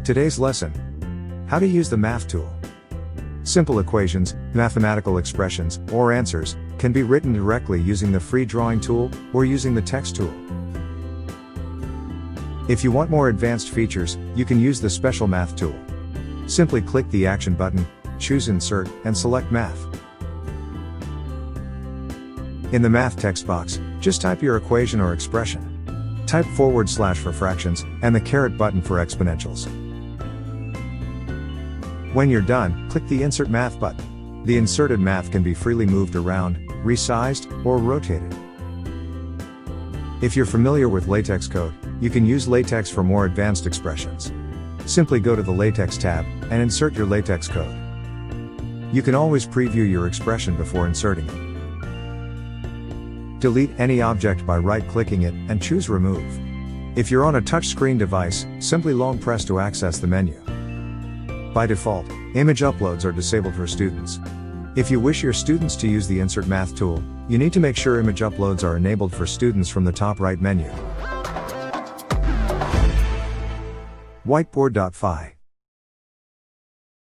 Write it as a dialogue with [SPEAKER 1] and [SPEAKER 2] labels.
[SPEAKER 1] Today's lesson: how to use the math tool. Simple equations, mathematical expressions, or answers can be written directly using the free drawing tool or using the text tool. If you want more advanced features, you can use the special math tool. Simply click the action button, choose Insert, and select Math. In the Math text box, just type your equation or expression. Type / for fractions, and the caret button for exponentials. When you're done, click the Insert Math button. The inserted math can be freely moved around, resized, or rotated. If you're familiar with LaTeX code, you can use LaTeX for more advanced expressions. Simply go to the LaTeX tab, and insert your LaTeX code. You can always preview your expression before inserting it. Delete any object by right-clicking it, and choose Remove. If you're on a touchscreen device, simply long press to access the menu. By default, image uploads are disabled for students. If you wish your students to use the Insert Math tool, you need to make sure image uploads are enabled for students from the top right menu. Whiteboard.fi